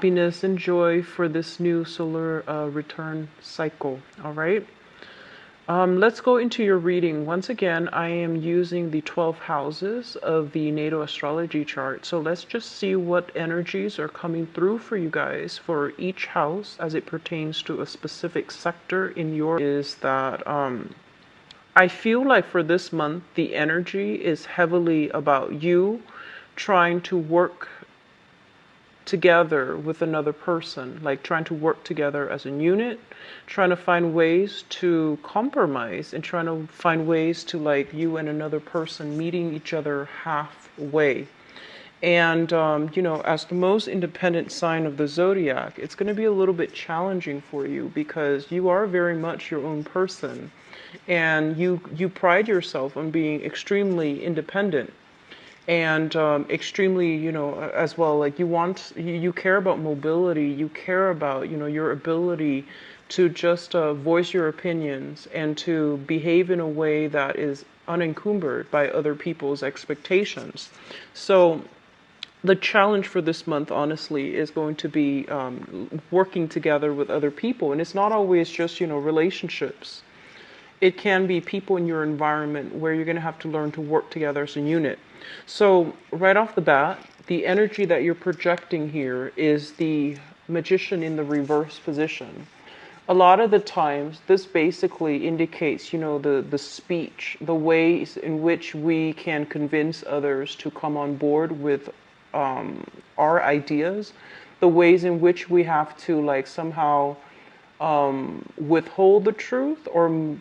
happiness and joy for this new solar return cycle. All right. Let's go into your reading. Once again, I am using the 12 houses of the natal astrology chart. So let's just see what energies are coming through for you guys for each house as it pertains to a specific sector in your. Is that I feel like for this month, the energy is heavily about you trying to work together with another person, like trying to work together as a unit, trying to find ways to compromise and trying to find ways to like you and another person meeting each other halfway. And, as the most independent sign of the zodiac, it's going to be a little bit challenging for you because you are very much your own person and you pride yourself on being extremely independent and extremely, as well, like you care about mobility, you care about, your ability to just voice your opinions and to behave in a way that is unencumbered by other people's expectations. So the challenge for this month, honestly, is going to be working together with other people. And it's not always just, relationships. It can be people in your environment where you're going to have to learn to work together as a unit. So right off the bat, the energy that you're projecting here is the magician in the reverse position. A lot of the times, this basically indicates, the speech, the ways in which we can convince others to come on board with our ideas, the ways in which we have to like somehow withhold the truth or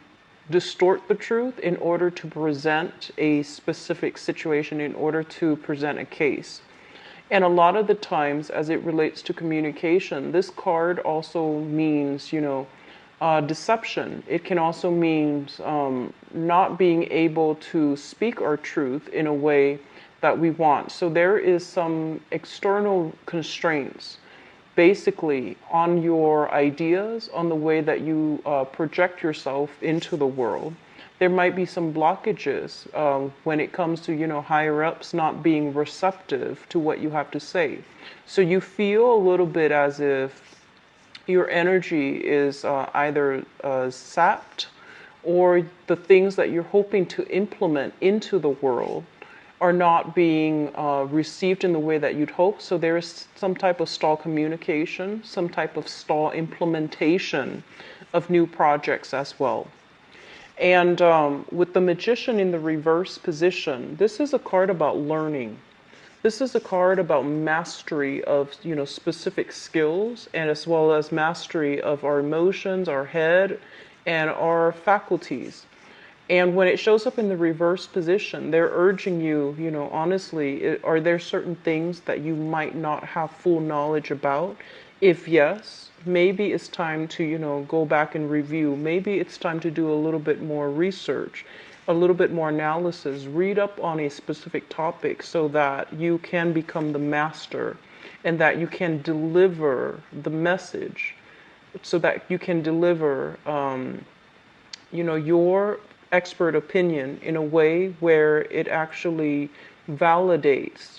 distort the truth in order to present a specific situation, in order to present a case. And a lot of the times, as it relates to communication, this card also means, deception. It can also mean not being able to speak our truth in a way that we want. So there is some external constraints basically on your ideas, on the way that you project yourself into the world. There might be some blockages when it comes to, higher ups not being receptive to what you have to say. So you feel a little bit as if your energy is either sapped, or the things that you're hoping to implement into the world are not being received in the way that you'd hope. So there is some type of stall communication, some type of stall implementation of new projects as well. And with the magician in the reverse position, this is a card about learning. This is a card about mastery of, specific skills, and as well as mastery of our emotions, our head, and our faculties. And when it shows up in the reverse position, they're urging you, honestly, are there certain things that you might not have full knowledge about? If yes, maybe it's time to, go back and review. Maybe it's time to do a little bit more research, a little bit more analysis, read up on a specific topic so that you can become the master and that you can deliver the message, so that you can deliver, your expert opinion in a way where it actually validates,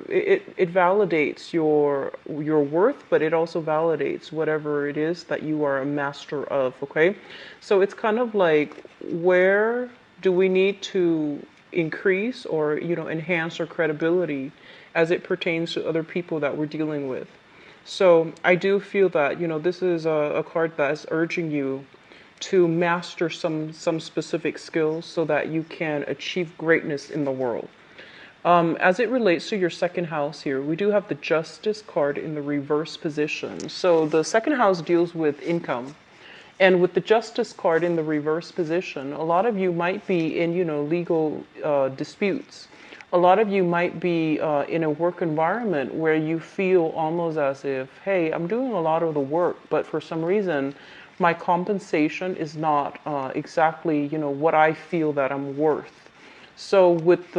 it validates your worth, but it also validates whatever it is that you are a master of. Okay, so it's kind of like, where do we need to increase or enhance our credibility as it pertains to other people that we're dealing with? So I do feel that this is a card that is urging you to master some specific skills so that you can achieve greatness in the world. As it relates to your second house here, we do have the Justice card in the reverse position. So the second house deals with income. And with the Justice card in the reverse position, a lot of you might be in, legal disputes. A lot of you might be in a work environment where you feel almost as if, hey, I'm doing a lot of the work, but for some reason, my compensation is not exactly, what I feel that I'm worth. So with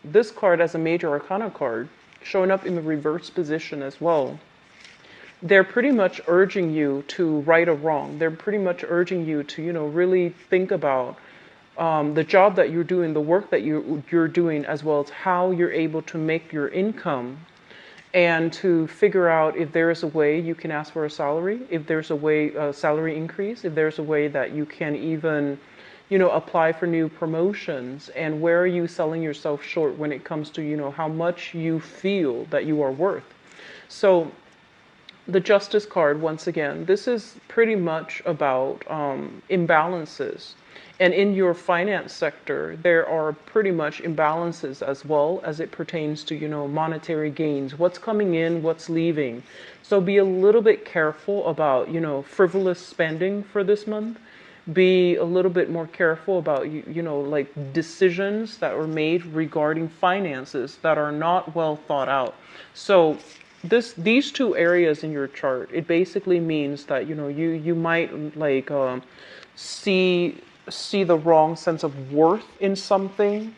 this card as a major arcana card, showing up in the reverse position as well, they're pretty much urging you to right a wrong. They're pretty much urging you to, really think about the job that you're doing, the work that you're doing, as well as how you're able to make your income and to figure out if there is a way you can ask for a salary, if there's a way, a salary increase, if there's a way that you can even, apply for new promotions, and where are you selling yourself short when it comes to, how much you feel that you are worth. So the Justice card, once again, this is pretty much about imbalances. And in your finance sector, there are pretty much imbalances as well as it pertains to, monetary gains. What's coming in, what's leaving. So be a little bit careful about, frivolous spending for this month. Be a little bit more careful about, like decisions that were made regarding finances that are not well thought out. So these two areas in your chart, it basically means that you might like see the wrong sense of worth in something,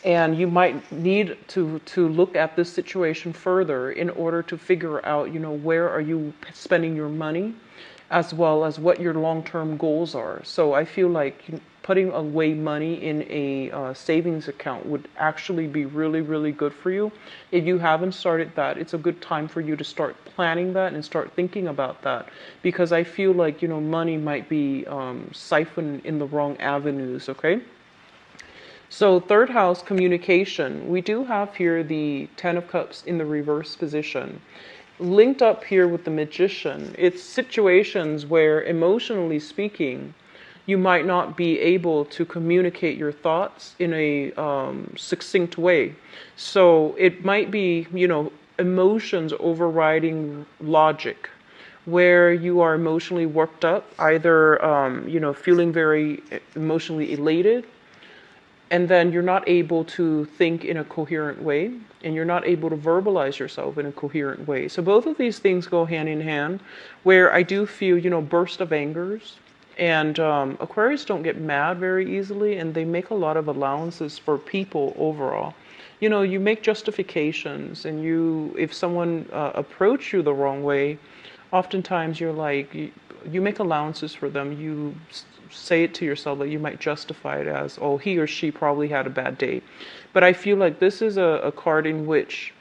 and you might need to look at this situation further in order to figure out where are you spending your money, as well as what your long-term goals are. So I feel like putting away money in a savings account would actually be really, really good for you. If you haven't started that, it's a good time for you to start planning that and start thinking about that, because I feel like money might be siphoned in the wrong avenues. Okay. So third house, communication. We do have here the Ten of Cups in the reverse position. Linked up here with the Magician, it's situations where, emotionally speaking, you might not be able to communicate your thoughts in a succinct way. So it might be, emotions overriding logic, where you are emotionally worked up, either, feeling very emotionally elated, and then you're not able to think in a coherent way, and you're not able to verbalize yourself in a coherent way. So both of these things go hand in hand, where I do feel, burst of angers. And Aquarius don't get mad very easily, and they make a lot of allowances for people overall. You make justifications, and if someone approach you the wrong way, oftentimes you're like, you make allowances for them. You say it to yourself that you might justify it as, oh, he or she probably had a bad day. But I feel like this is a card in which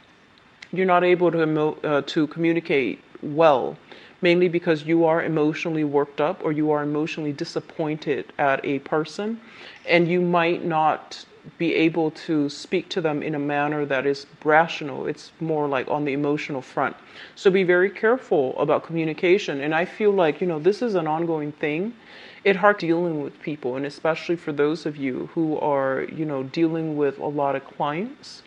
you're not able to communicate well, mainly because you are emotionally worked up, or you are emotionally disappointed at a person, and you might not be able to speak to them in a manner that is rational. It's more like on the emotional front. So be very careful about communication. And I feel like, this is an ongoing thing. It's hard dealing with people, and especially for those of you who are, dealing with a lot of clients,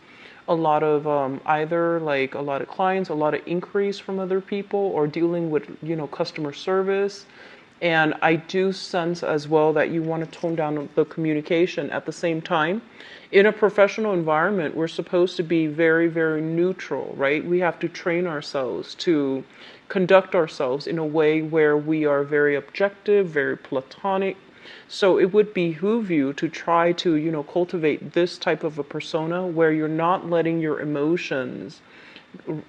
a lot of either like a lot of clients, a lot of inquiries from other people, or dealing with, customer service. And I do sense as well that you want to tone down the communication. At the same time, in a professional environment, we're supposed to be very, very neutral, right? We have to train ourselves to conduct ourselves in a way where we are very objective, very platonic. So it would behoove you to try to, cultivate this type of a persona where you're not letting your emotions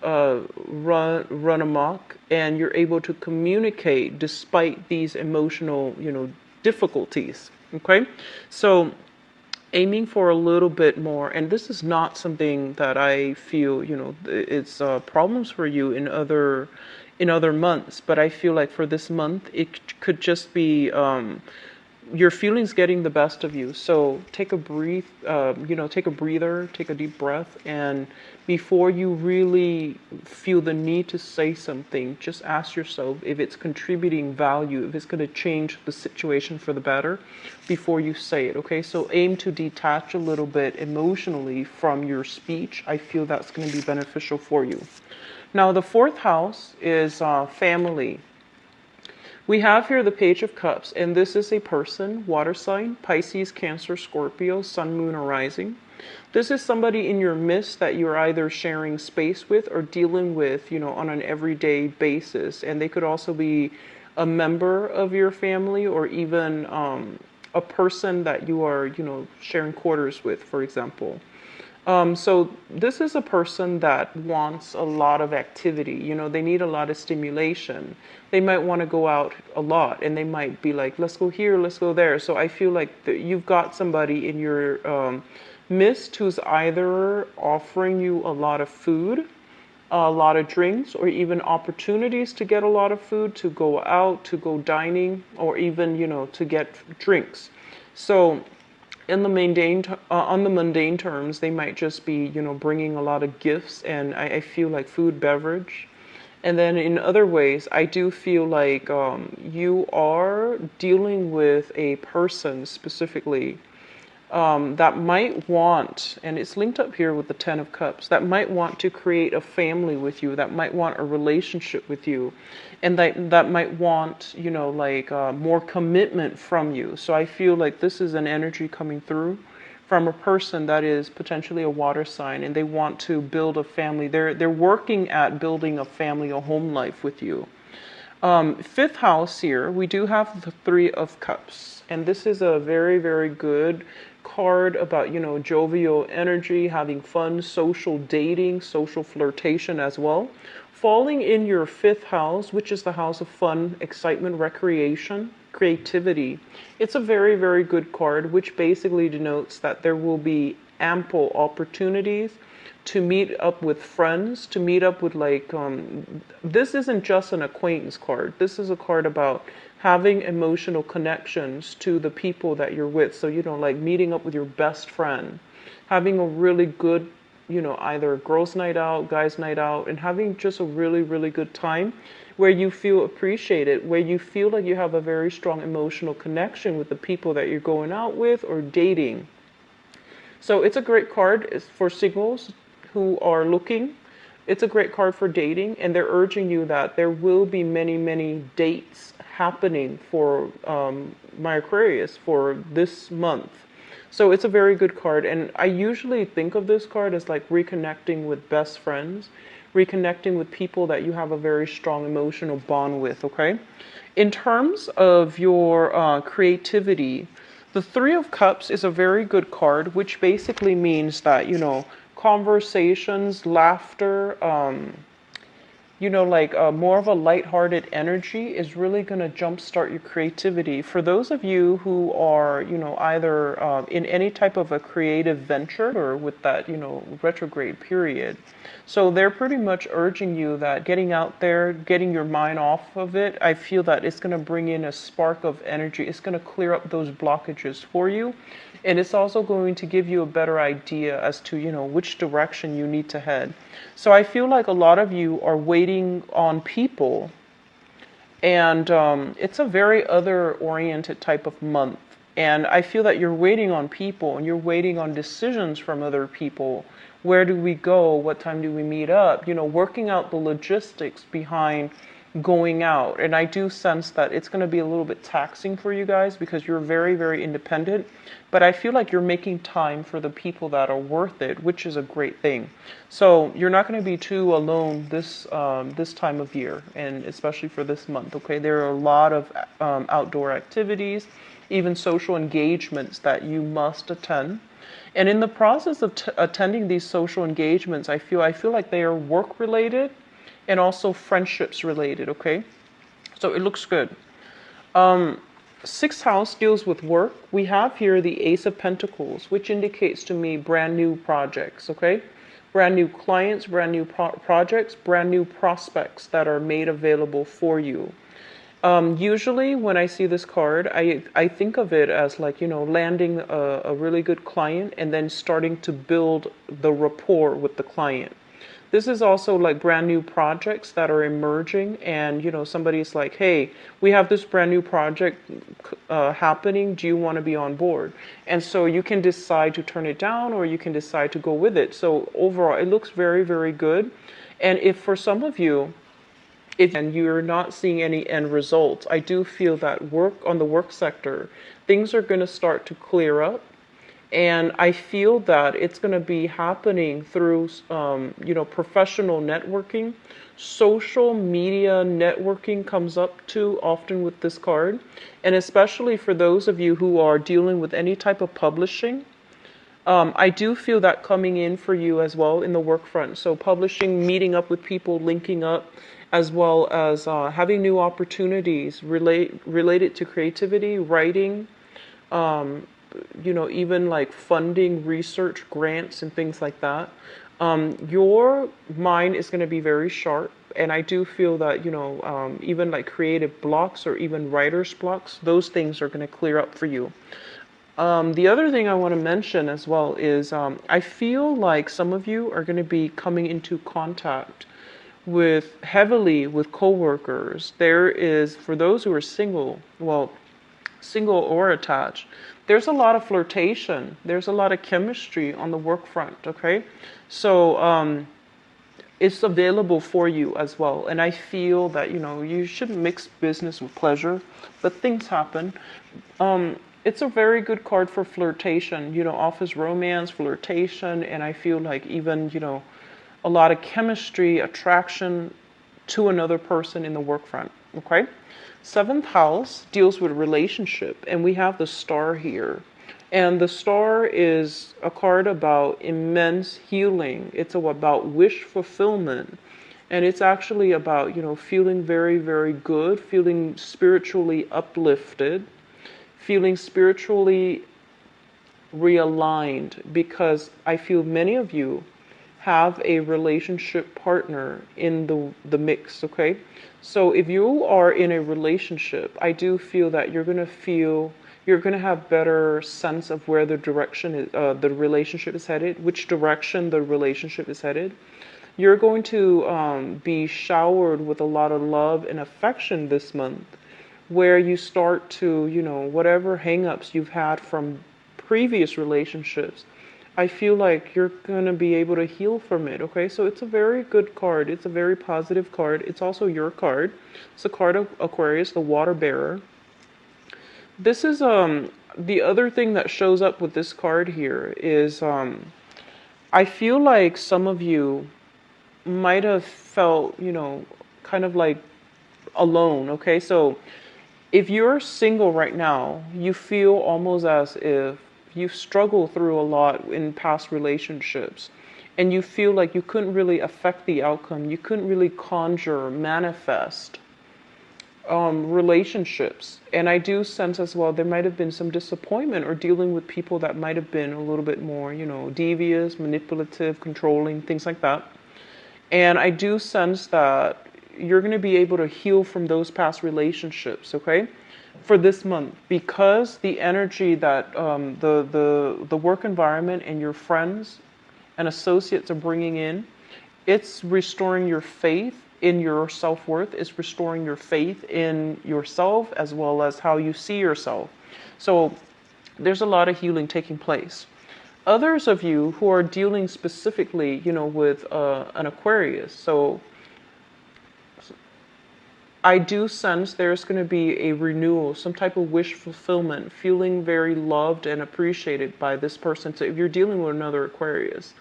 run amok, and you're able to communicate despite these emotional, difficulties. Okay, so aiming for a little bit more, and this is not something that I feel, it's problems for you in other months, but I feel like for this month it could just be your feelings getting the best of you. So take a breathe, take a breather, take a deep breath, and before you really feel the need to say something, just ask yourself if it's contributing value, if it's going to change the situation for the better before you say it. Okay, so aim to detach a little bit emotionally from your speech. I feel that's going to be beneficial for you. Now, the fourth house is family. We have here the Page of Cups, and this is a person, water sign, Pisces, Cancer, Scorpio, Sun, Moon, or Rising. This is somebody in your midst that you're either sharing space with or dealing with, on an everyday basis. And they could also be a member of your family, or even a person that you are, sharing quarters with, for example. So this is a person that wants a lot of activity. They need a lot of stimulation. They might want to go out a lot, and they might be like, let's go here, let's go there. So I feel like you've got somebody in your midst who's either offering you a lot of food, a lot of drinks, or even opportunities to get a lot of food, to go out, to go dining, or even, to get drinks. So in the on the mundane terms, they might just be, bringing a lot of gifts, and I feel like food, beverage. And then in other ways, I do feel like you are dealing with a person specifically that might want, and it's linked up here with the Ten of Cups, that might want to create a family with you, that might want a relationship with you, and that might want, more commitment from you. So I feel like this is an energy coming through from a person that is potentially a water sign, and they want to build a family. They're working at building a family, a home life with you. Fifth house here, we do have the Three of Cups, and this is a very, very good card about, jovial energy, having fun, social dating, social flirtation as well. Falling in your fifth house, which is the house of fun, excitement, recreation, creativity. It's a very, very good card, which basically denotes that there will be ample opportunities to meet up with friends, to meet up with this isn't just an acquaintance card. This is a card about having emotional connections to the people that you're with. So, like meeting up with your best friend, having a really good, either girls' night out, guys' night out, and having just a really, really good time where you feel appreciated, where you feel like you have a very strong emotional connection with the people that you're going out with or dating. So it's a great card for singles who are looking. It's a great card for dating, and they're urging you that there will be many, many dates happening for my Aquarius for this month. So it's a very good card, and I usually think of this card as like reconnecting with best friends, reconnecting with people that you have a very strong emotional bond with, okay? In terms of your creativity, the Three of Cups is a very good card, which basically means that, conversations, laughter, more of a lighthearted energy is really going to jumpstart your creativity. For those of you who are, either in any type of a creative venture or with that, retrograde period. So they're pretty much urging you that getting out there, getting your mind off of it, I feel that it's going to bring in a spark of energy. It's going to clear up those blockages for you. And it's also going to give you a better idea as to, which direction you need to head. So I feel like a lot of you are waiting on people, and it's a very other-oriented type of month. And I feel that you're waiting on people, and you're waiting on decisions from other people. Where do we go? What time do we meet up? Working out the logistics behind going out. And I do sense that it's going to be a little bit taxing for you guys because you're very, very independent. But I feel like you're making time for the people that are worth it, which is a great thing. So you're not going to be too alone this time of year, and especially for this month, okay? There are a lot of outdoor activities, even social engagements that you must attend. And in the process of attending these social engagements, I feel like they are work-related and also friendships related, okay? So it looks good. Sixth house deals with work. We have here the Ace of Pentacles, which indicates to me brand new projects, okay? Brand new clients, brand new projects, brand new prospects that are made available for you. Usually when I see this card, I think of it as like, landing a really good client and then starting to build the rapport with the client. This is also like brand new projects that are emerging, and somebody's like, hey, we have this brand new project happening, do you want to be on board? And so you can decide to turn it down, or you can decide to go with it. So overall it looks very, very good. And if for some of you, and you're not seeing any end results, I do feel that on the work sector, things are going to start to clear up. And I feel that it's going to be happening through, professional networking. Social media networking comes up too often with this card. And especially for those of you who are dealing with any type of publishing, I do feel that coming in for you as well in the work front. So publishing, meeting up with people, linking up, as well as having new opportunities related to creativity, writing, even like funding, research, grants, and things like that. Your mind is going to be very sharp. And I do feel that, even like creative blocks or even writer's blocks, those things are going to clear up for you. The other thing I want to mention as well is I feel like some of you are going to be coming into contact heavily with coworkers. There is, for those who are single, well, single or attached, there's a lot of flirtation. There's a lot of chemistry on the work front, okay? So it's available for you as well. And I feel that, you shouldn't mix business with pleasure, but things happen. It's a very good card for flirtation, office romance, flirtation, and I feel like even, a lot of chemistry, attraction to another person in the work front, okay? Seventh house deals with relationship, and we have the star here. And the star is a card about immense healing. It's about wish fulfillment. And it's actually about, feeling very, very good, feeling spiritually uplifted, feeling spiritually realigned, because I feel many of you have a relationship partner in the mix, okay? So if you are in a relationship, I do feel that you're going to have better sense of where the direction is, the relationship is headed, which direction the relationship is headed. You're going to be showered with a lot of love and affection this month, where you start to, whatever hangups you've had from previous relationships, I feel like you're going to be able to heal from it, okay? So it's a very good card. It's a very positive card. It's also your card. It's a card of Aquarius, the water bearer. This is the other thing that shows up with this card here is I feel like some of you might have felt, kind of like alone, okay? So if you're single right now, you feel almost as if you've struggled through a lot in past relationships, and you feel like you couldn't really affect the outcome. You couldn't really conjure, manifest relationships. And I do sense as well there might have been some disappointment or dealing with people that might have been a little bit more, devious, manipulative, controlling, things like that. And I do sense that you're going to be able to heal from those past relationships, okay? For this month, because the energy that the work environment and your friends and associates are bringing in, it's restoring your faith in your self-worth. It's restoring your faith in yourself as well as how you see yourself. So there's a lot of healing taking place. Others of you who are dealing specifically, with an Aquarius, so I do sense there's going to be a renewal, some type of wish fulfillment, feeling very loved and appreciated by this person. So if you're dealing with another Aquarius,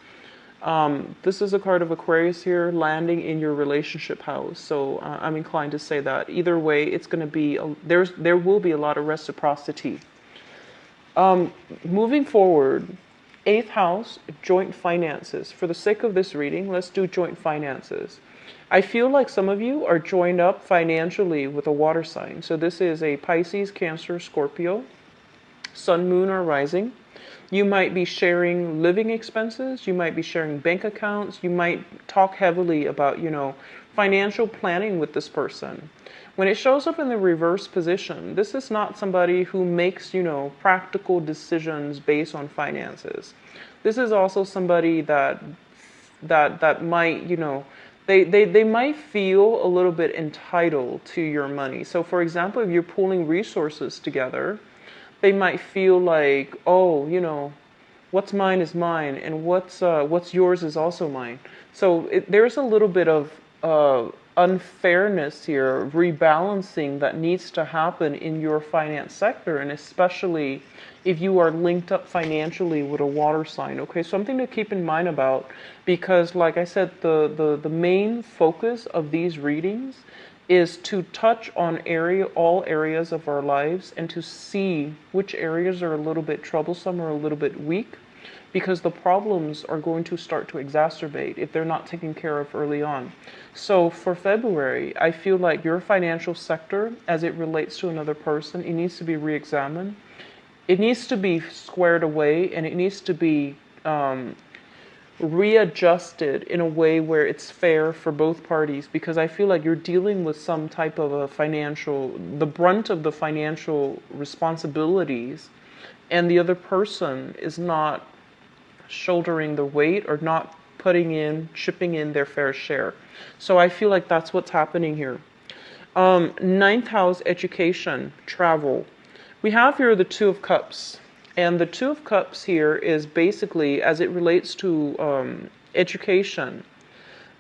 this is a card of Aquarius here landing in your relationship house. So I'm inclined to say that either way, it's going to be, there will be a lot of reciprocity. Moving forward, 8th house, joint finances. For the sake of this reading, let's do joint finances. I feel like some of you are joined up financially with a water sign. So this is a Pisces, Cancer, Scorpio, Sun, Moon, or Rising. You might be sharing living expenses. You might be sharing bank accounts. You might talk heavily about, financial planning with this person. When it shows up in the reverse position, this is not somebody who makes, practical decisions based on finances. This is also somebody that might, they might feel a little bit entitled to your money. So for example, if you're pooling resources together, they might feel like, oh, what's mine is mine, and what's yours is also mine. So there's a little bit of unfairness here, rebalancing that needs to happen in your finance sector, and especially if you are linked up financially with a water sign. Okay, something to keep in mind about, because like I said, the main focus of these readings is to touch on all areas of our lives and to see which areas are a little bit troublesome or a little bit weak, because the problems are going to start to exacerbate if they're not taken care of early on. So for February, I feel like your financial sector, as it relates to another person, it needs to be re-examined. It needs to be squared away, and it needs to be readjusted in a way where it's fair for both parties, because I feel like you're dealing with some type of a the brunt of the financial responsibilities, and the other person is not shouldering the weight or not chipping in their fair share. So I feel like that's what's happening here. Ninth house, education, travel. We have here the Two of Cups. And the Two of Cups here is basically, as it relates to education,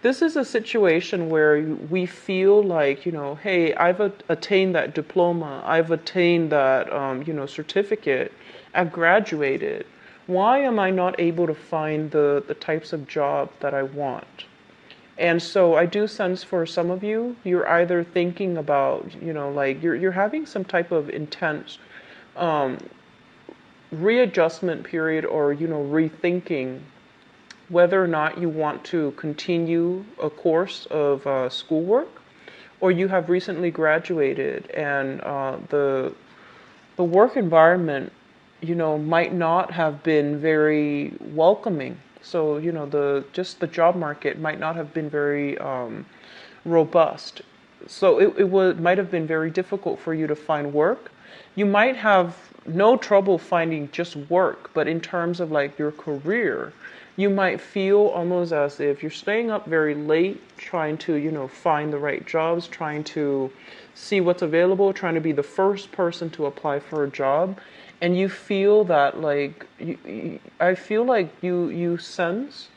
this is a situation where we feel like, hey, I've attained that diploma, I've attained that, certificate, I've graduated. Why am I not able to find the types of job that I want? And so I do sense for some of you, you're either thinking about, like you're having some type of intense readjustment period, or rethinking whether or not you want to continue a course of schoolwork, or you have recently graduated and the work environment might not have been very welcoming. So the job market might not have been very robust. So it might have been very difficult for you to find work. You might have no trouble finding just work, but in terms of like your career, you might feel almost as if you're staying up very late trying to, find the right jobs, trying to see what's available, trying to be the first person to apply for a job. And you feel that like, I feel like you sense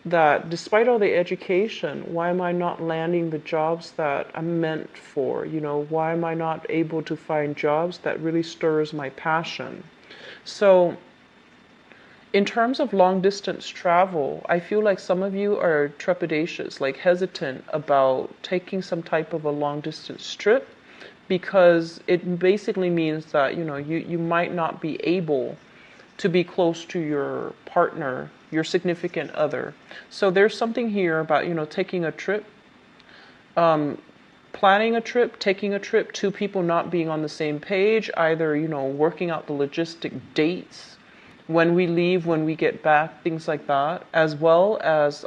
that despite all the education, why am I not landing the jobs that I'm meant for? Why am I not able to find jobs that really stirs my passion? So in terms of long distance travel, I feel like some of you are trepidatious, like hesitant about taking some type of a long distance trip, because it basically means that, you might not be able to be close to your partner, your significant other. So there's something here about, taking a trip, planning a trip, taking a trip, two people not being on the same page, either, working out the logistic dates, when we leave, when we get back, things like that, as well as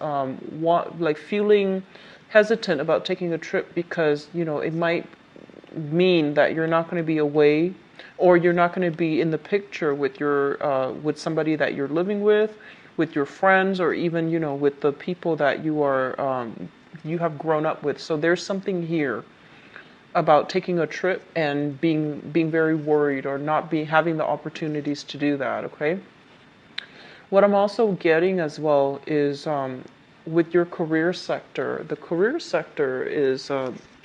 feeling hesitant about taking a trip because, it might mean that you're not going to be away, or you're not going to be in the picture with with somebody that you're living with your friends, or even with the people that you have grown up with. So there's something here about taking a trip and being very worried, or not having the opportunities to do that. Okay. What I'm also getting as well is with your career sector. The career sector is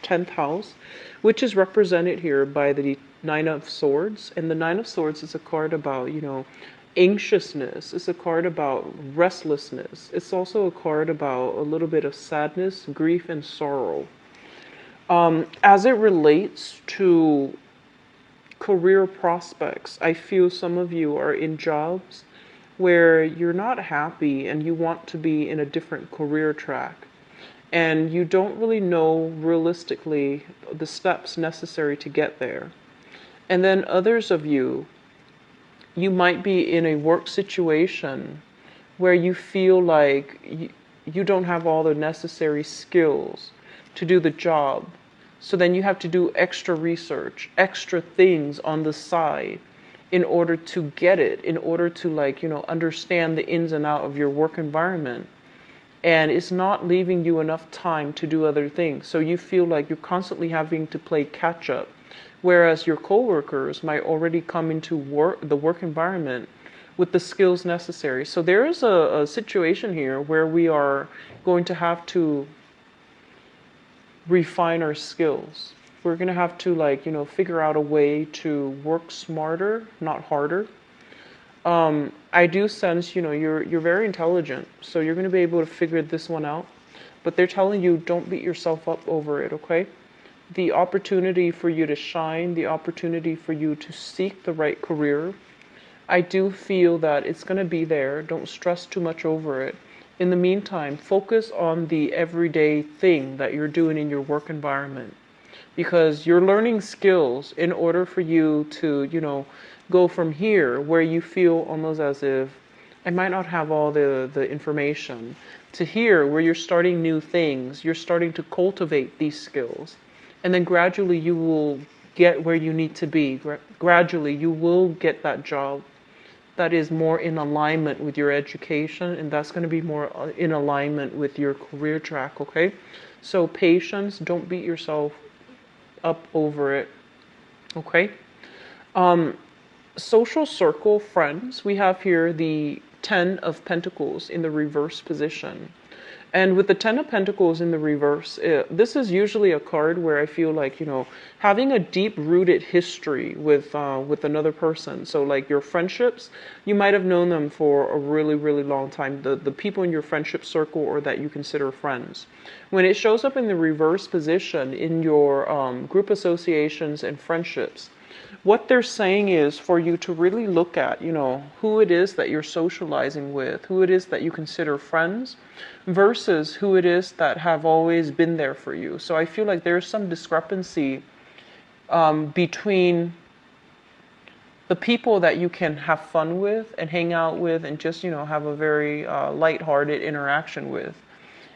10th house, which is represented here by the Nine of Swords. And the Nine of Swords is a card about, anxiousness. It's a card about restlessness. It's also a card about a little bit of sadness, grief, and sorrow. As it relates to career prospects, I feel some of you are in jobs where you're not happy and you want to be in a different career track. And you don't really know realistically the steps necessary to get there. And then others of you might be in a work situation where you feel like you don't have all the necessary skills to do the job. So then you have to do extra research, extra things on the side in order to get it, in order to understand the ins and outs of your work environment. And it's not leaving you enough time to do other things. So you feel like you're constantly having to play catch up. Whereas your coworkers might already come into the work environment with the skills necessary. So there is a situation here where we are going to have to refine our skills. We're going to have to figure out a way to work smarter, not harder. I do sense, you're very intelligent, so you're going to be able to figure this one out. But they're telling you, don't beat yourself up over it, okay? The opportunity for you to shine, the opportunity for you to seek the right career, I do feel that it's going to be there. Don't stress too much over it. In the meantime, focus on the everyday thing that you're doing in your work environment. Because you're learning skills in order for you to, go from here where you feel almost as if I might not have all the information. To here, where you're starting new things, you're starting to cultivate these skills. And then gradually you will get where you need to be. Gradually you will get that job that is more in alignment with your education, and that's going to be more in alignment with your career track, okay? So patience, don't beat yourself up over it, okay? Social circle, friends, we have here the Ten of Pentacles in the reverse position. And with the Ten of Pentacles in the reverse, this is usually a card where I feel like, having a deep-rooted history with another person. So like your friendships, you might have known them for a really, really long time. The people in your friendship circle or that you consider friends. When it shows up in the reverse position in your group associations and friendships, what they're saying is for you to really look at, who it is that you're socializing with, who it is that you consider friends, versus who it is that have always been there for you. So I feel like there's some discrepancy between the people that you can have fun with and hang out with and just, have a very lighthearted interaction with.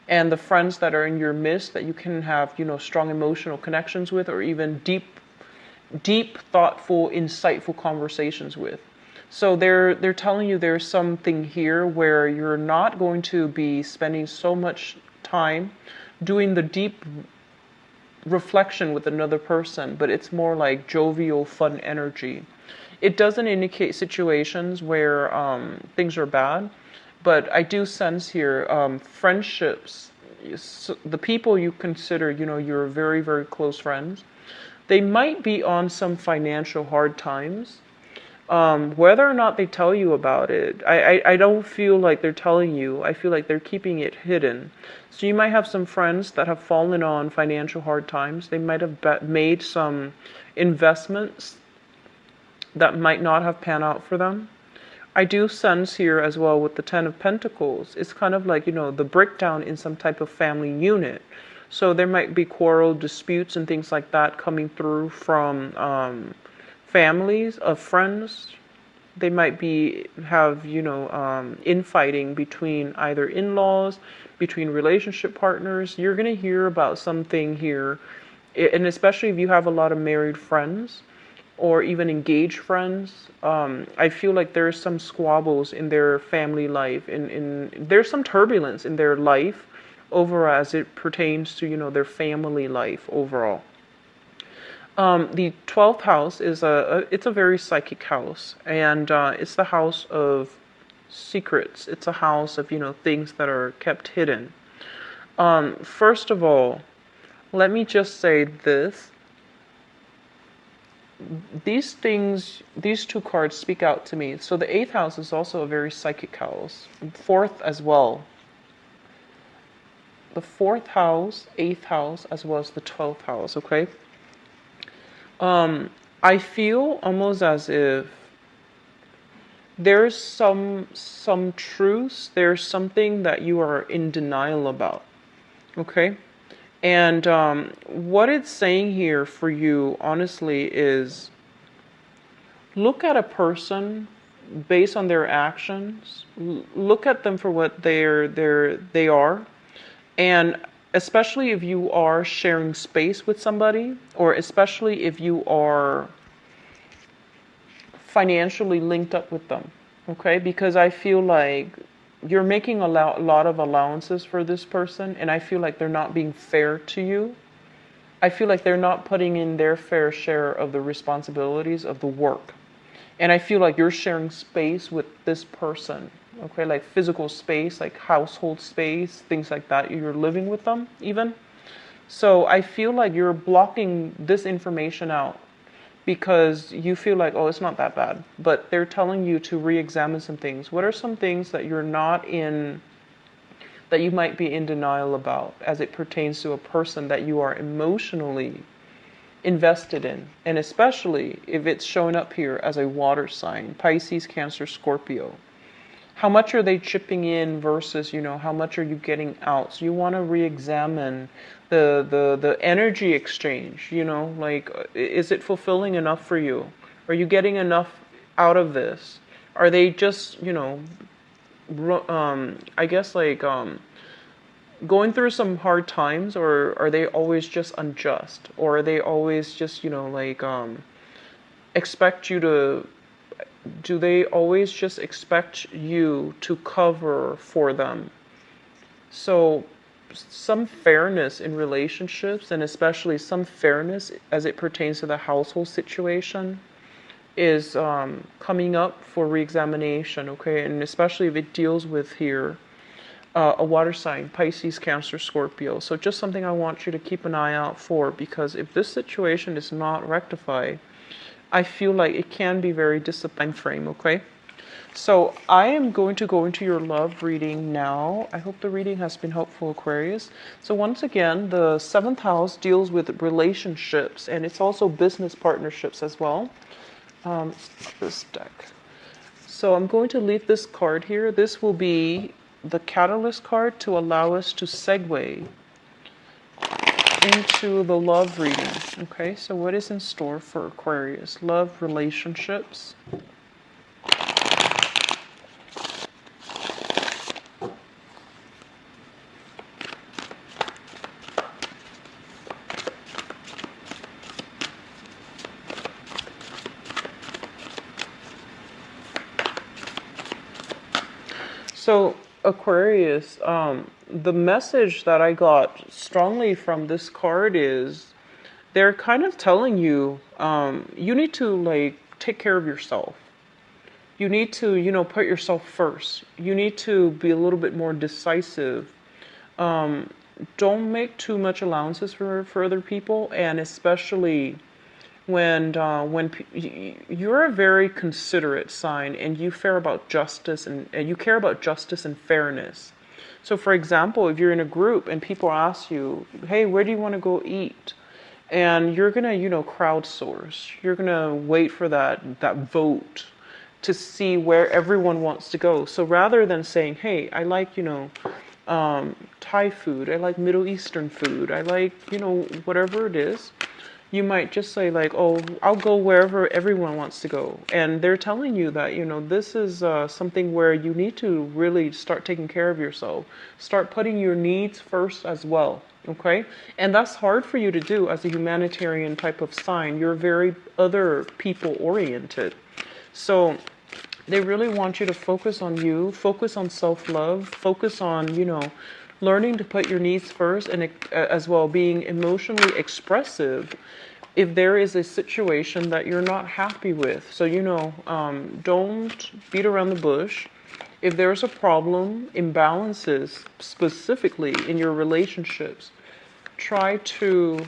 And the friends that are in your midst that you can have, strong emotional connections with, or even deep, thoughtful, insightful conversations with. So they're telling you there's something here where you're not going to be spending so much time doing the deep reflection with another person, but it's more like jovial, fun energy. It doesn't indicate situations where things are bad, but I do sense here friendships, the people you consider, you're very, very close friends, they might be on some financial hard times. Whether or not they tell you about it, I don't feel like they're telling you. I feel like they're keeping it hidden. So you might have some friends that have fallen on financial hard times. They might have made some investments that might not have panned out for them. I do sense here as well with the Ten of Pentacles, it's kind of like, the breakdown in some type of family unit. So there might be quarrel, disputes, and things like that coming through from families of friends. They might have infighting between either in-laws, between relationship partners. You're going to hear about something here, and especially if you have a lot of married friends or even engaged friends. I feel like there's some squabbles in their family life, and there's some turbulence in their life over as it pertains to their family life overall. The 12th house is it's a very psychic house, and it's the house of secrets. It's a house of things that are kept hidden. First of all, let me just say this. These two cards speak out to me. So the 8th house is also a very psychic house. 4th as well. The 4th house, 8th house, as well as the 12th house, okay? I feel almost as if there's some truth, there's something that you are in denial about, okay? And what it's saying here for you, honestly, is look at a person based on their actions. Look at them for what they are. And especially if you are sharing space with somebody, or especially if you are financially linked up with them, okay? Because I feel like you're making a lot of allowances for this person, and I feel like they're not being fair to you. I feel like they're not putting in their fair share of the responsibilities of the work. And I feel like you're sharing space with this person. Okay, like physical space, like household space, things like that. You're living with them even. So I feel like you're blocking this information out because you feel like, oh, it's not that bad. But they're telling you to re-examine some things. What are some things that you're not in, that you might be in denial about as it pertains to a person that you are emotionally invested in? And especially if it's showing up here as a water sign, Pisces, Cancer, Scorpio. How much are they chipping in versus, how much are you getting out? So you want to re-examine the energy exchange, like, is it fulfilling enough for you? Are you getting enough out of this? Are they just, I guess like going through some hard times, or are they always just unjust, or are they always just, like expect you to, do they always just expect you to cover for them? So some fairness in relationships, and especially some fairness as it pertains to the household situation, is coming up for reexamination, okay? And especially if it deals with here a water sign, Pisces, Cancer, Scorpio. So just something I want you to keep an eye out for, because if this situation is not rectified, I feel like it can be very disappointing frame, okay? So I am going to go into your love reading now. I hope the reading has been helpful, Aquarius. So once again, the 7th house deals with relationships, and it's also business partnerships as well. This deck. So I'm going to leave this card here. This will be the catalyst card to allow us to segue into the love reading. Okay, so what is in store for Aquarius? Love, relationships. So Aquarius, the message that I got strongly from this card is they're kind of telling you, you need to like take care of yourself. You need to, put yourself first. You need to be a little bit more decisive. Don't make too much allowances for other people, and especially when you're a very considerate sign, and you care about justice, and you care about justice and fairness. So for example, if you're in a group and people ask you, hey, where do you want to go eat? And you're gonna, crowdsource. You're gonna wait for that vote to see where everyone wants to go. So rather than saying, hey, I like, Thai food, I like Middle Eastern food, I like, whatever it is, you might just say like, oh, I'll go wherever everyone wants to go. And they're telling you that, this is something where you need to really start taking care of yourself. Start putting your needs first as well, okay? And that's hard for you to do as a humanitarian type of sign. You're very other people oriented. So they really want you to focus on you, focus on self-love, focus on, learning to put your needs first, and as well being emotionally expressive if there is a situation that you're not happy with. So, don't beat around the bush. If there's a problem, imbalances specifically in your relationships, try to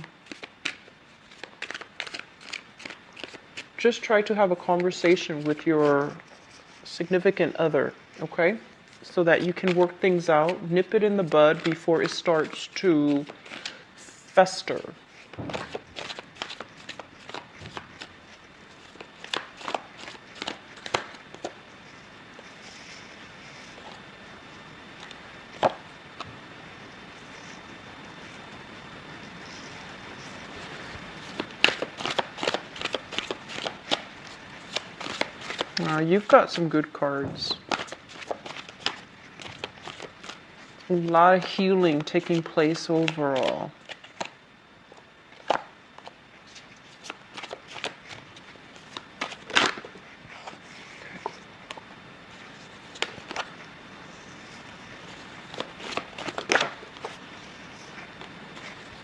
have a conversation with your significant other, okay? So that you can work things out, nip it in the bud before it starts to fester. You've got some good cards. A lot of healing taking place overall.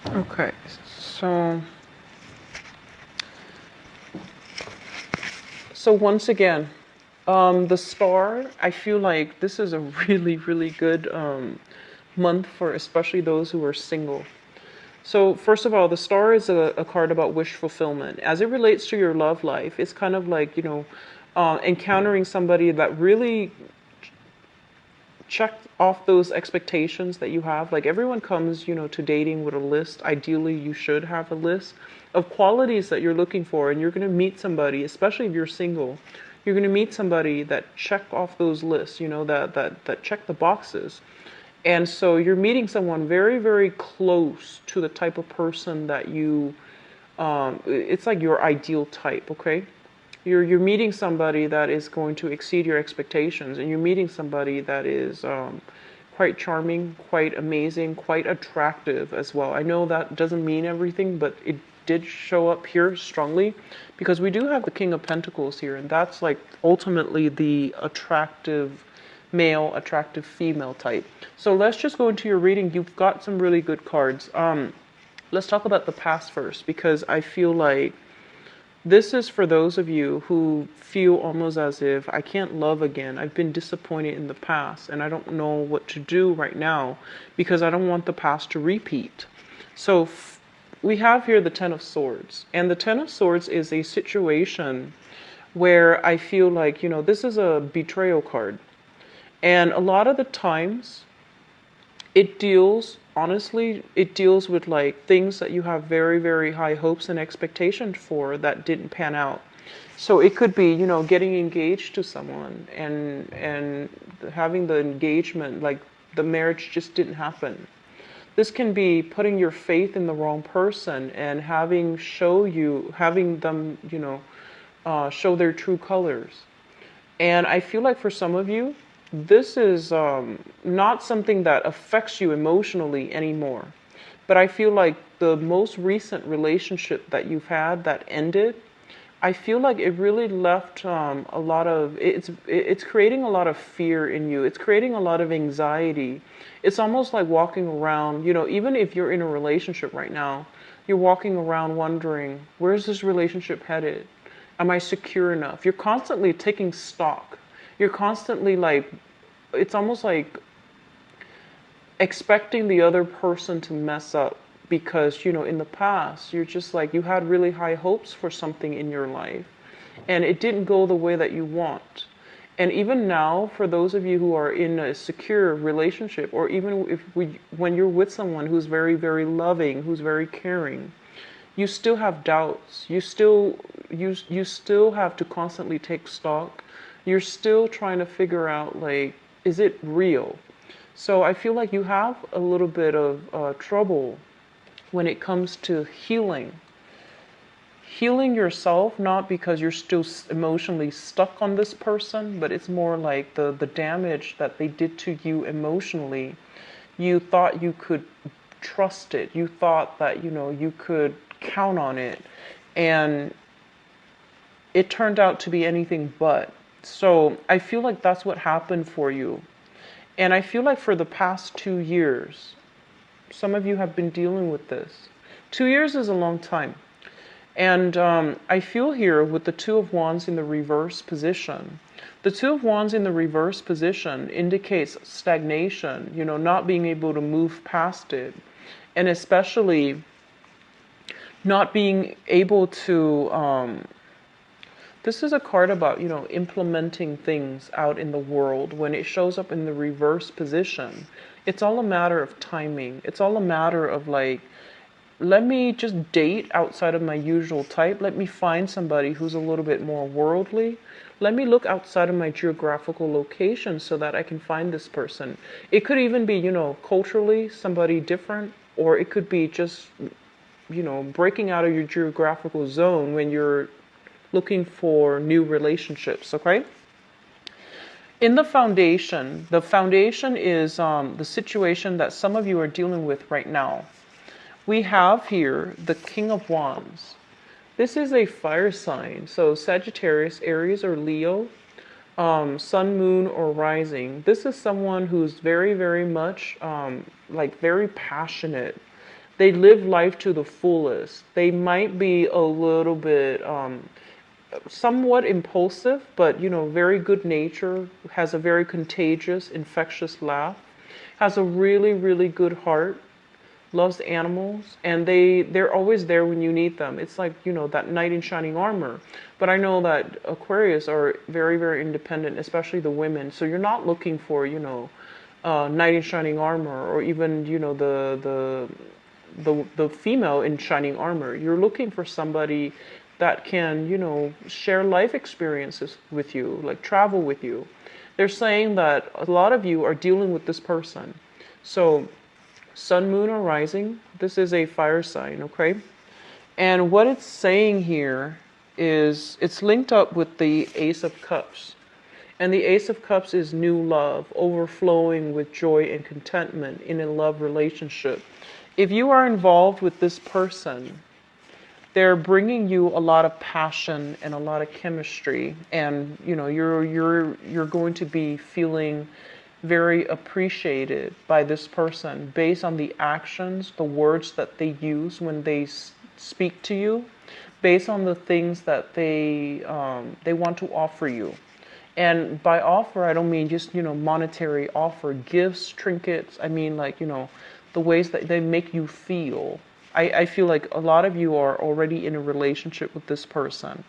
Okay, so once again, the star, I feel like this is a really, really good month for especially those who are single. So first of all, the star is a card about wish fulfillment. As it relates to your love life, it's kind of like, encountering somebody that really check off those expectations that you have. Like everyone comes, to dating with a list. Ideally, you should have a list of qualities that you're looking for, and you're going to meet somebody, especially if you're single. You're going to meet somebody that check off those lists, that check the boxes. And so you're meeting someone very, very close to the type of person that you, it's like your ideal type, okay? You're meeting somebody that is going to exceed your expectations, and you're meeting somebody that is quite charming, quite amazing, quite attractive as well. I know that doesn't mean everything, but it did show up here strongly because we do have the King of Pentacles here, and that's like ultimately the attractive male, attractive female type. So let's just go into your reading. You've got some really good cards. Let's talk about the past first, because I feel like this is for those of you who feel almost as if I can't love again. I've been disappointed in the past and I don't know what to do right now because I don't want the past to repeat. So we have here the Ten of Swords, and the Ten of Swords is a situation where I feel like, you know, this is a betrayal card. And a lot of the times it deals, honestly, it deals with like things that you have very, very high hopes and expectations for that didn't pan out. So it could be, you know, getting engaged to someone and having the engagement, like the marriage just didn't happen. This can be putting your faith in the wrong person and having them, you know, show their true colors. And I feel like for some of you, this is not something that affects you emotionally anymore. But I feel like the most recent relationship that you've had that ended, I feel like it really left a lot of, it's creating a lot of fear in you. It's creating a lot of anxiety. It's almost like walking around, you know, even if you're in a relationship right now, you're walking around wondering, where's this relationship headed? Am I secure enough? You're constantly taking stock. You're constantly like, it's almost like expecting the other person to mess up because, you know, in the past, you're just like, you had really high hopes for something in your life and it didn't go the way that you want. And even now, for those of you who are in a secure relationship, or even when you're with someone who's very, very loving, who's very caring, you still have doubts. You still have to constantly take stock. You're still trying to figure out, like, is it real? So I feel like you have a little bit of trouble when it comes to healing. Healing yourself, not because you're still emotionally stuck on this person, but it's more like the damage that they did to you emotionally. You thought you could trust it. You thought that, you know, you could count on it. And it turned out to be anything but. So I feel like that's what happened for you. And I feel like for the past 2 years, some of you have been dealing with this. 2 years is a long time. And I feel here with the Two of Wands in the reverse position. The Two of Wands in the reverse position indicates stagnation, you know, not being able to move past it. And especially not being able to... this is a card about, you know, implementing things out in the world. When it shows up in the reverse position, it's all a matter of timing. It's all a matter of like, let me just date outside of my usual type. Let me find somebody who's a little bit more worldly. Let me look outside of my geographical location so that I can find this person. It could even be, you know, culturally somebody different, or it could be just, you know, breaking out of your geographical zone when you're looking for new relationships, okay? In the foundation is the situation that some of you are dealing with right now. We have here the King of Wands. This is a fire sign, so Sagittarius, Aries, or Leo, Sun, Moon, or Rising. This is someone who's very, very much like very passionate. They live life to the fullest. They might be a little bit somewhat impulsive, but, you know, very good nature, has a very contagious, infectious laugh, has a really, really good heart, loves animals, and they're always there when you need them. It's like, you know, that knight in shining armor. But I know that Aquarius are very, very independent, especially the women. So you're not looking for, you know, knight in shining armor, or even, you know, the female in shining armor. You're looking for somebody that can, you know, share life experiences with you, like travel with you. They're saying that a lot of you are dealing with this person. So Sun, Moon, or Rising, this is a fire sign, okay? And what it's saying here is, it's linked up with the Ace of Cups. And the Ace of Cups is new love, overflowing with joy and contentment in a love relationship. If you are involved with this person, they're bringing you a lot of passion and a lot of chemistry, and you're going to be feeling very appreciated by this person based on the actions, the words that they use when they speak to you, based on the things that they want to offer you. And by offer, I don't mean just, monetary offer, gifts, trinkets. I mean, like, the ways that they make you feel. I feel like a lot of you are already in a relationship with this person,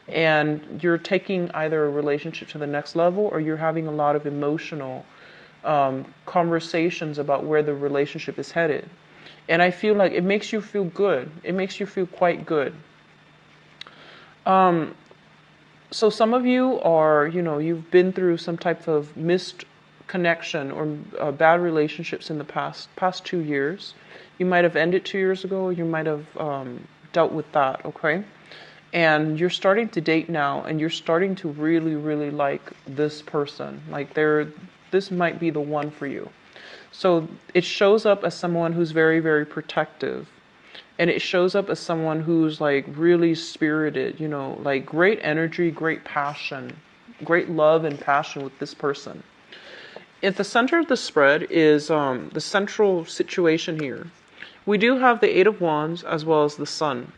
and you're taking either a relationship to the next level, or you're having a lot of emotional conversations about where the relationship is headed. And I feel like it makes you feel good. It makes you feel quite good. So some of you are, you've been through some type of missed connection or bad relationships in the past 2 years. You might have ended 2 years ago. You might have dealt with that, okay? And you're starting to date now, and you're starting to really, really like this person. Like this might be the one for you. So it shows up as someone who's very, very protective. And it shows up as someone who's like really spirited, like great energy, great passion, great love and passion with this person. At the center of the spread is the central situation here. We do have the Eight of Wands as well as the Sun.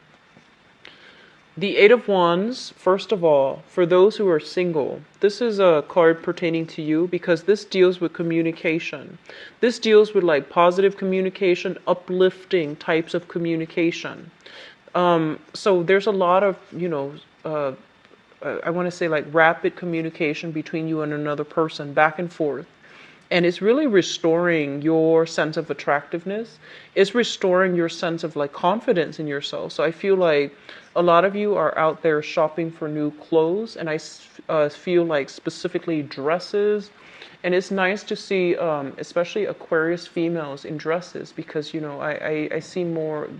The Eight of Wands, first of all, for those who are single, this is a card pertaining to you because this deals with communication. This deals with like positive communication, uplifting types of communication. So there's a lot of, I want to say like rapid communication between you and another person, back and forth. And it's really restoring your sense of attractiveness. It's restoring your sense of like confidence in yourself. So I feel like a lot of you are out there shopping for new clothes. And I feel like specifically dresses. And it's nice to see, especially Aquarius females in dresses, because, I see more,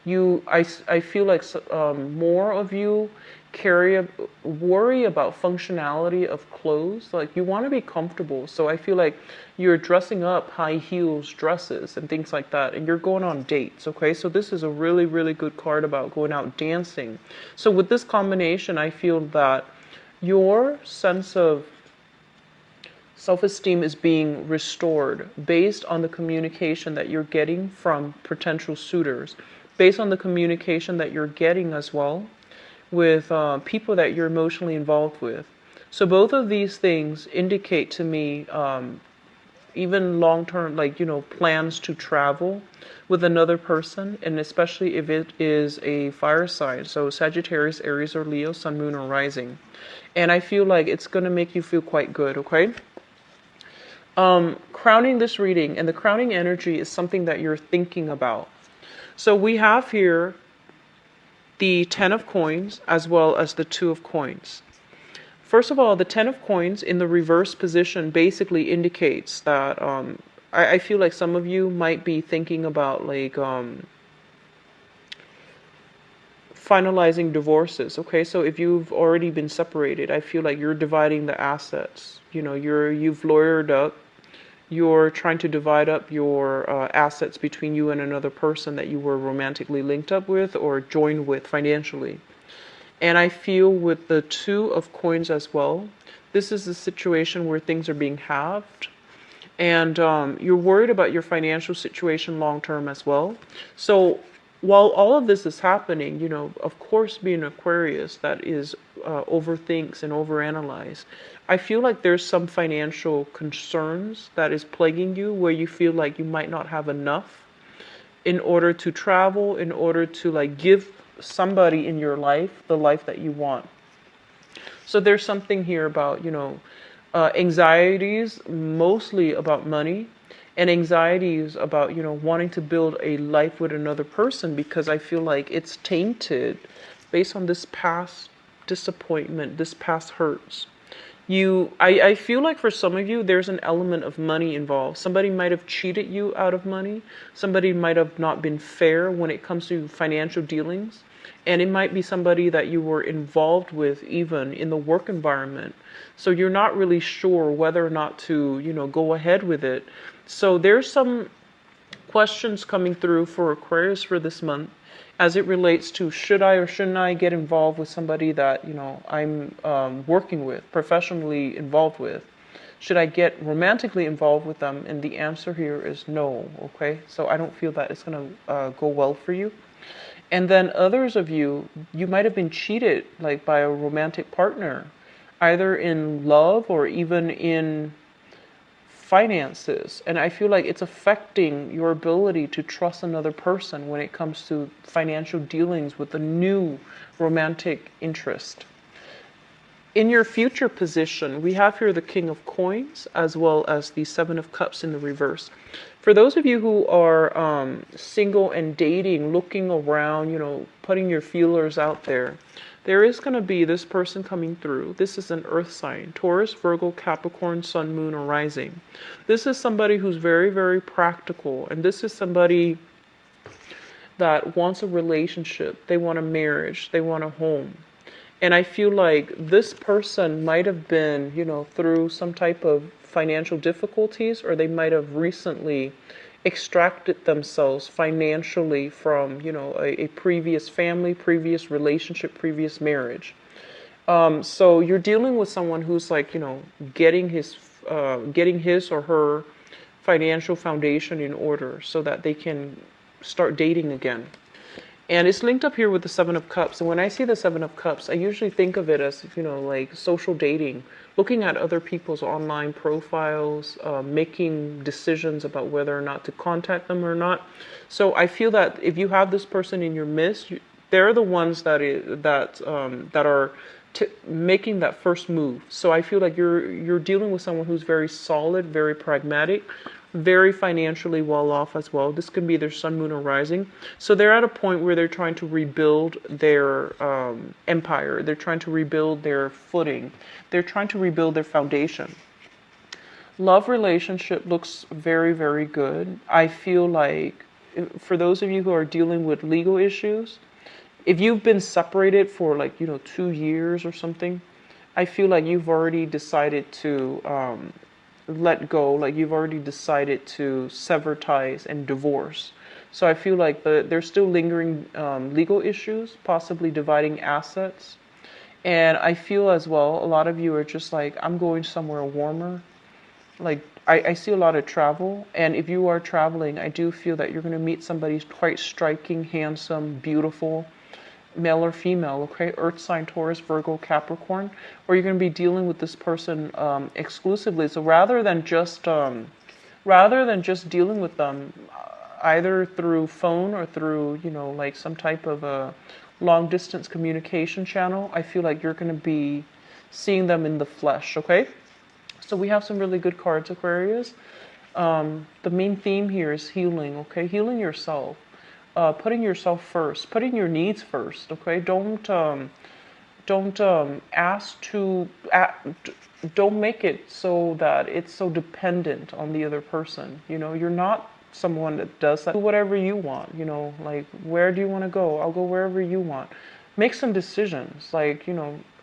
I feel like more of you worry about functionality of clothes. Like you want to be comfortable. So I feel like you're dressing up high heels dresses and things like that, and you're going on dates. Okay, so this is a really, really good card about going out dancing. So with this combination, I feel that your sense of self-esteem is being restored based on the communication that you're getting from potential suitors, based on the communication that you're getting as well with people that you're emotionally involved with. So both of these things indicate to me even long-term, like, plans to travel with another person, and especially if it is a fire sign. So Sagittarius, Aries, or Leo, Sun, Moon, or Rising. And I feel like it's going to make you feel quite good, okay? Crowning this reading, and the crowning energy is something that you're thinking about. So we have here the Ten of Coins as well as the Two of Coins. First of all, the Ten of Coins in the reverse position basically indicates that I feel like some of you might be thinking about like finalizing divorces. Okay, so if you've already been separated, I feel like you're dividing the assets. You've lawyered up. You're trying to divide up your assets between you and another person that you were romantically linked up with or joined with financially. And I feel with the Two of Coins as well, this is a situation where things are being halved. And you're worried about your financial situation long term as well. So while all of this is happening, of course, being Aquarius that is overthinks and overanalyze, I feel like there's some financial concerns that is plaguing you where you feel like you might not have enough in order to travel, in order to like give somebody in your life the life that you want. So there's something here about, anxieties, mostly about money, and anxieties about, wanting to build a life with another person, because I feel like it's tainted based on this past disappointment, this past hurts. I feel like for some of you, there's an element of money involved. Somebody might have cheated you out of money. Somebody might have not been fair when it comes to financial dealings. And it might be somebody that you were involved with even in the work environment. So you're not really sure whether or not to, go ahead with it. So there's some questions coming through for Aquarius for this month as it relates to should I or shouldn't I get involved with somebody that, I'm working with, professionally involved with. Should I get romantically involved with them? And the answer here is no, okay? So I don't feel that it's going to go well for you. And then others of you, you might have been cheated like by a romantic partner, either in love or even in finances. And I feel like it's affecting your ability to trust another person when it comes to financial dealings with a new romantic interest. In your future position, we have here the King of Coins as well as the Seven of Cups in the reverse. For those of you who are single and dating, looking around, putting your feelers out there, there is going to be this person coming through. This is an earth sign, Taurus, Virgo, Capricorn, Sun, Moon, or Rising. This is somebody who's very, very practical. And this is somebody that wants a relationship. They want a marriage. They want a home. And I feel like this person might have been, through some type of financial difficulties, or they might have recently extracted themselves financially from, a previous family, previous relationship, previous marriage. So you're dealing with someone who's like, getting his or her financial foundation in order so that they can start dating again. And it's linked up here with the Seven of Cups. And when I see the Seven of Cups, I usually think of it as, like social dating, looking at other people's online profiles, making decisions about whether or not to contact them or not. So I feel that if you have this person in your midst, they're the ones that are making that first move. So I feel like you're dealing with someone who's very solid, very pragmatic, very financially well off as well. This can be their sun, moon, or rising. So they're at a point where they're trying to rebuild their empire. They're trying to rebuild their footing. They're trying to rebuild their foundation. Love relationship looks very, very good. I feel like for those of you who are dealing with legal issues, if you've been separated for 2 years or something, I feel like you've already decided to let go, like you've already decided to sever ties and divorce. So I feel like there's still lingering legal issues, possibly dividing assets. And I feel as well, a lot of you are just like, I'm going somewhere warmer. Like I see a lot of travel. And if you are traveling, I do feel that you're going to meet somebody quite striking, handsome, beautiful, male or female, okay? Earth sign, Taurus, Virgo, Capricorn, or you're going to be dealing with this person exclusively. So rather than just dealing with them either through phone or through, like some type of a long distance communication channel, I feel like you're going to be seeing them in the flesh, okay? So we have some really good cards, Aquarius. The main theme here is healing, okay? Healing yourself. Putting yourself first, putting your needs first, okay? Don't make it so that it's so dependent on the other person. You're not someone that does that. Do whatever you want, like where do you want to go? I'll go wherever you want. Make some decisions, like,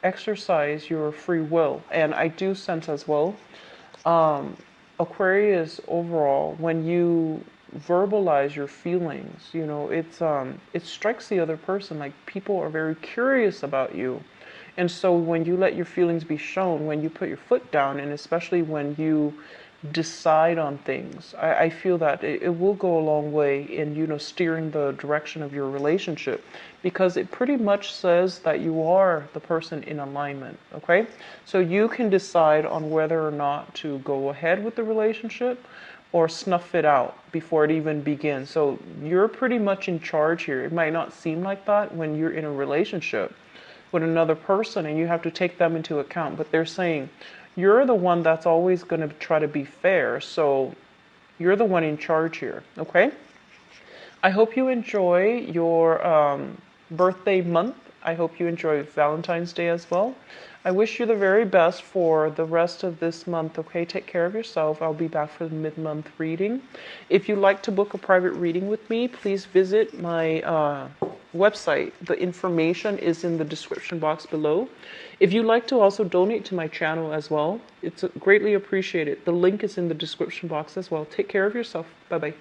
exercise your free will. And I do sense as well, Aquarius overall, when you verbalize your feelings, it strikes the other person. Like people are very curious about you. And so when you let your feelings be shown, when you put your foot down, and especially when you decide on things, I feel that it will go a long way in, steering the direction of your relationship, because it pretty much says that you are the person in alignment, okay? So you can decide on whether or not to go ahead with the relationship or snuff it out before it even begins. So you're pretty much in charge here. It might not seem like that when you're in a relationship with another person and you have to take them into account, but they're saying you're the one that's always going to try to be fair, so you're the one in charge here, okay? I hope you enjoy your birthday month I hope you enjoy Valentine's Day as well. I wish you the very best for the rest of this month, okay? Take care of yourself. I'll be back for the mid-month reading. If you'd like to book a private reading with me, please visit my website. The information is in the description box below. If you'd like to also donate to my channel as well, it's greatly appreciated. The link is in the description box as well. Take care of yourself. Bye-bye.